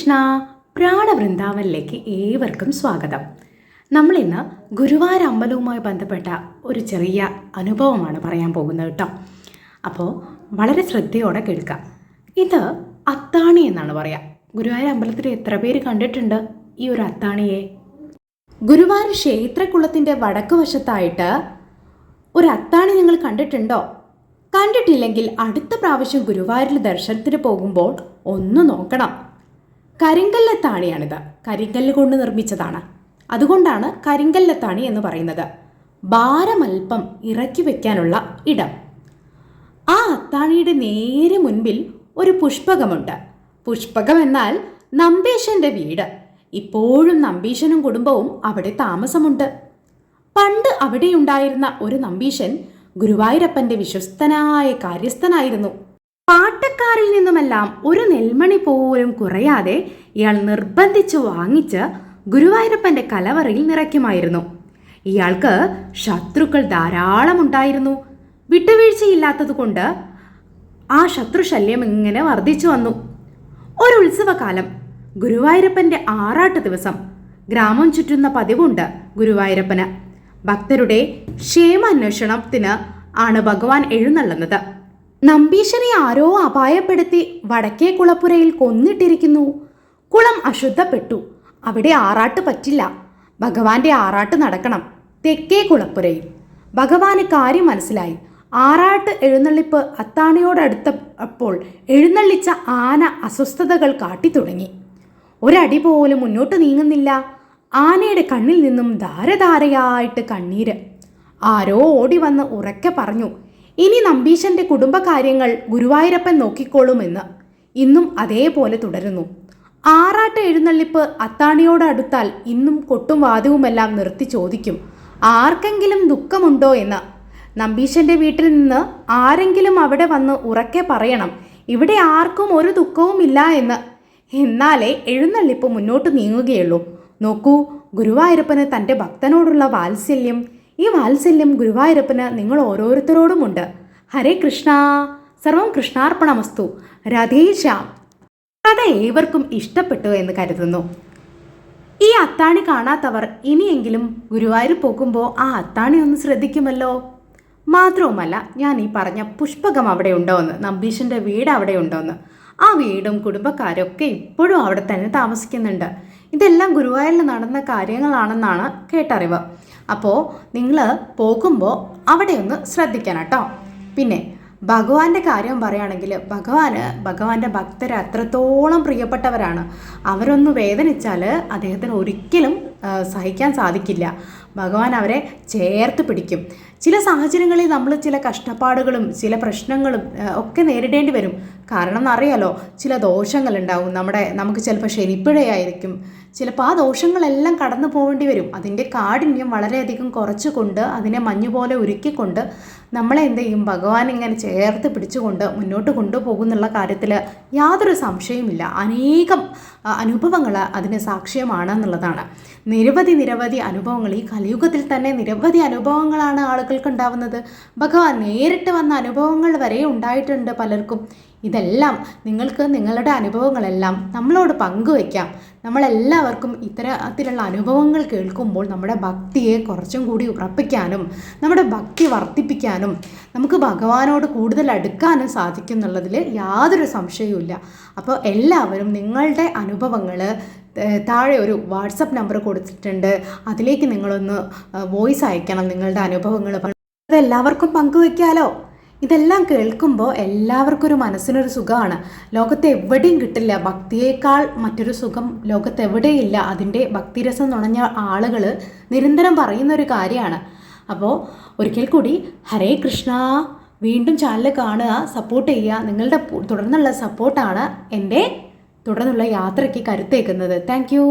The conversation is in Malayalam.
കൃഷ്ണ. പ്രാണവൃന്ദാവനിലേക്ക് ഏവർക്കും സ്വാഗതം. നമ്മളിന്ന് ഗുരുവായൂർ അമ്പലവുമായി ബന്ധപ്പെട്ട ഒരു ചെറിയ അനുഭവമാണ് പറയാൻ പോകുന്നത് കേട്ടോ. അപ്പോൾ വളരെ ശ്രദ്ധയോടെ കേൾക്കാം. ഇത് അത്താണി എന്നാണ് പറയുക. ഗുരുവായൂർ അമ്പലത്തിൽ എത്ര പേര് കണ്ടിട്ടുണ്ട് ഈ ഒരു അത്താണിയെ? ഗുരുവായൂർ ക്ഷേത്രക്കുളത്തിൻ്റെ വടക്ക് വശത്തായിട്ട് ഒരു അത്താണി നിങ്ങൾ കണ്ടിട്ടുണ്ടോ? കണ്ടിട്ടില്ലെങ്കിൽ അടുത്ത പ്രാവശ്യം ഗുരുവായൂരിൽ ദർശനത്തിന് പോകുമ്പോൾ ഒന്ന് നോക്കണം. കരിങ്കല്ലത്താണിയാണിത്. കരിങ്കല്ല് കൊണ്ട് നിർമ്മിച്ചതാണ്. അതുകൊണ്ടാണ് കരിങ്കല്ലത്താണി എന്ന് പറയുന്നത്. ഭാരമൽപ്പം ഇറക്കി വെക്കാനുള്ള ഇടം. ആ അത്താണിയുടെ നേരെ മുൻപിൽ ഒരു പുഷ്പകമുണ്ട്. പുഷ്പകം എന്നാൽ നമ്പീശൻ്റെ വീട്. ഇപ്പോഴും നമ്പീശനും കുടുംബവും അവിടെ താമസമുണ്ട്. പണ്ട് അവിടെയുണ്ടായിരുന്ന ഒരു നമ്പീശൻ ഗുരുവായൂരപ്പൻ്റെ വിശ്വസ്തനായ കാര്യസ്ഥനായിരുന്നു. പാട്ടക്കാരിൽ നിന്നുമെല്ലാം ഒരു നെൽമണി പോലും കുറയാതെ ഇയാൾ നിർബന്ധിച്ചു വാങ്ങിച്ച് ഗുരുവായൂരപ്പൻ്റെ കലവറയിൽ നിറയ്ക്കുമായിരുന്നു. ഇയാൾക്ക് ശത്രുക്കൾ ധാരാളം ഉണ്ടായിരുന്നു. വിട്ടുവീഴ്ചയില്ലാത്തതുകൊണ്ട് ആ ശത്രുശല്യം ഇങ്ങനെ വർദ്ധിച്ചു വന്നു. ഒരു ഉത്സവകാലം, ഗുരുവായൂരപ്പൻ്റെ ആറാട്ട് ദിവസം, ഗ്രാമം ചുറ്റുന്ന പതിവുണ്ട് ഗുരുവായൂരപ്പന്. ഭക്തരുടെ ക്ഷേമാന്വേഷണത്തിന് ആണ് ഭഗവാൻ എഴുന്നള്ളുന്നത്. നമ്പീശനെ ആരോ അപായപ്പെടുത്തി വടക്കേ കുളപ്പുരയിൽ കൊന്നിട്ടിരിക്കുന്നു. കുളം അശുദ്ധപ്പെട്ടു. അവിടെ ആറാട്ട് പറ്റില്ല. ഭഗവാന്റെ ആറാട്ട് നടക്കണം തെക്കേ കുളപ്പുരയിൽ. ഭഗവാന് കാര്യം മനസ്സിലായി. ആറാട്ട് എഴുന്നള്ളിപ്പ് അത്താണിയോടടുത്തപ്പോൾ എഴുന്നള്ളിച്ച ആന അസ്വസ്ഥതകൾ കാട്ടിത്തുടങ്ങി. ഒരടി പോലും മുന്നോട്ട് നീങ്ങുന്നില്ല. ആനയുടെ കണ്ണിൽ നിന്നും ധാരധാരയായിട്ട് കണ്ണീര്. ആരോ ഓടി വന്ന് ഉറക്കെ പറഞ്ഞു, ഇനി നമ്പീശൻ്റെ കുടുംബകാര്യങ്ങൾ ഗുരുവായൂരപ്പൻ നോക്കിക്കോളുമെന്ന്. ഇന്നും അതേപോലെ തുടരുന്നു. ആറാട്ട് എഴുന്നള്ളിപ്പ് അത്താണിയോടടുത്താൽ ഇന്നും കൊട്ടും വാദ്യവുമെല്ലാം നിർത്തി ചോദിക്കും, ആർക്കെങ്കിലും ദുഃഖമുണ്ടോ എന്ന്. നമ്പീശൻ്റെ വീട്ടിൽ നിന്ന് ആരെങ്കിലും അവിടെ വന്ന് ഉറക്കെ പറയണം, ഇവിടെ ആർക്കും ഒരു ദുഃഖവുമില്ല എന്ന്. എന്നാലേ എഴുന്നള്ളിപ്പ് മുന്നോട്ട് നീങ്ങുകയുള്ളൂ. നോക്കൂ, ഗുരുവായൂരപ്പന് തൻ്റെ ഭക്തനോടുള്ള വാത്സല്യം. ഈ വാത്സല്യം ഗുരുവായൂരപ്പന് നിങ്ങൾ ഓരോരുത്തരോടുമുണ്ട്. ഹരേ കൃഷ്ണ. സർവം കൃഷ്ണാർപ്പണമസ്തു. രാധേശ്യാം. കഥ ഏവർക്കും ഇഷ്ടപ്പെട്ടു എന്ന് കരുതുന്നു. ഈ അത്താണി കാണാത്തവർ ഇനിയെങ്കിലും ഗുരുവായൂർ പോകുമ്പോൾ ആ അത്താണി ഒന്ന് ശ്രദ്ധിക്കുമല്ലോ. മാത്രവുമല്ല, ഞാൻ ഈ പറഞ്ഞ പുഷ്പകം അവിടെ ഉണ്ടോയെന്ന്, നമ്പീശൻ്റെ വീട് അവിടെ ഉണ്ടോയെന്ന്. ആ വീടും കുടുംബക്കാരൊക്കെ ഇപ്പോഴും അവിടെ തന്നെ താമസിക്കുന്നുണ്ട്. ഇതെല്ലാം ഗുരുവായൂരിൽ നടന്ന കാര്യങ്ങളാണെന്നാണ് കേട്ടറിവ്. അപ്പോൾ നിങ്ങൾ പോകുമ്പോൾ അവിടെ ഒന്ന് ശ്രദ്ധിക്കണം കേട്ടോ. പിന്നെ ഭഗവാന്റെ കാര്യം പറയുകയാണെങ്കിൽ ഭഗവാന്റെ ഭക്തർ അത്രത്തോളം പ്രിയപ്പെട്ടവരാണ്. അവരൊന്ന് വേദനിച്ചാൽ അദ്ദേഹത്തിന് ഒരിക്കലും സഹിക്കാൻ സാധിക്കില്ല. ഭഗവാൻ അവരെ ചേർത്ത് പിടിക്കും. ചില സാഹചര്യങ്ങളിൽ നമ്മൾ ചില കഷ്ടപ്പാടുകളും ചില പ്രശ്നങ്ങളും ഒക്കെ നേരിടേണ്ടി വരും. കാരണം എന്നറിയാലോ, ചില ദോഷങ്ങളുണ്ടാവും. നമുക്ക് ചിലപ്പോൾ ശനിപ്പിഴയായിരിക്കും. ചിലപ്പോൾ ആ ദോഷങ്ങളെല്ലാം കടന്നു പോകേണ്ടി വരും. അതിൻ്റെ കാഠിന്യം വളരെയധികം കുറച്ചുകൊണ്ട്, അതിനെ മഞ്ഞുപോലെ ഉരുക്കിക്കൊണ്ട് നമ്മളെ എന്ത് ചെയ്യും, ഭഗവാൻ ഇങ്ങനെ ചേർത്ത് പിടിച്ചുകൊണ്ട് മുന്നോട്ട് കൊണ്ടുപോകുന്നുള്ള കാര്യത്തിൽ യാതൊരു സംശയവുമില്ല. അനേകം അനുഭവങ്ങൾ അതിന് സാക്ഷ്യമാണെന്നുള്ളതാണ്. നിരവധി അനുഭവങ്ങൾ ഈ കലിയുഗത്തിൽ തന്നെ നിരവധി അനുഭവങ്ങളാണ് ആളുകൾക്ക് ഉണ്ടാവുന്നത്. ഭഗവാൻ നേരിട്ട് വന്ന അനുഭവങ്ങൾ വരെ ഉണ്ടായിട്ടുണ്ട് പലർക്കും. ഇതെല്ലാം നിങ്ങൾക്ക് നിങ്ങളുടെ അനുഭവങ്ങളെല്ലാം നമ്മളോട് പങ്കുവയ്ക്കാം. നമ്മളെല്ലാവർക്കും ഇത്തരത്തിലുള്ള അനുഭവങ്ങൾ കേൾക്കുമ്പോൾ നമ്മുടെ ഭക്തിയെ കുറച്ചും കൂടി ഉറപ്പിക്കാനും നമ്മുടെ ഭക്തി വർദ്ധിപ്പിക്കാനും നമുക്ക് ഭഗവാനോട് കൂടുതൽ അടുക്കാനും സാധിക്കും എന്നുള്ളതിൽ യാതൊരു സംശയവുമില്ല. അപ്പോൾ എല്ലാവരും നിങ്ങളുടെ അനുഭവങ്ങൾ താഴെ ഒരു വാട്സപ്പ് നമ്പർ കൊടുത്തിട്ടുണ്ട്. അതിലേക്ക് നിങ്ങളൊന്ന് വോയിസ് അയക്കണം. നിങ്ങളുടെ അനുഭവങ്ങൾ അതെല്ലാവർക്കും പങ്കുവയ്ക്കാമല്ലോ. ഇതെല്ലാം കേൾക്കുമ്പോൾ എല്ലാവർക്കും ഒരു മനസ്സിനൊരു സുഖമാണ്. ലോകത്ത് എവിടെയും കിട്ടില്ല ഭക്തിയേക്കാൾ മറ്റൊരു സുഖം ലോകത്ത് എവിടെയില്ല. അതിൻ്റെ ഭക്തിരസം നുണഞ്ഞ ആളുകൾ നിരന്തരം പറയുന്നൊരു കാര്യമാണ്. അപ്പോൾ ഒരിക്കൽ കൂടി ഹരേ കൃഷ്ണ. വീണ്ടും ചാനൽ കാണുക, സപ്പോർട്ട് ചെയ്യുക. നിങ്ങളുടെ തുടർന്നുള്ള സപ്പോർട്ടാണ് എൻ്റെ തുടർന്നുള്ള യാത്രയ്ക്ക് കരുത്തേക്കുന്നത്. Thank you.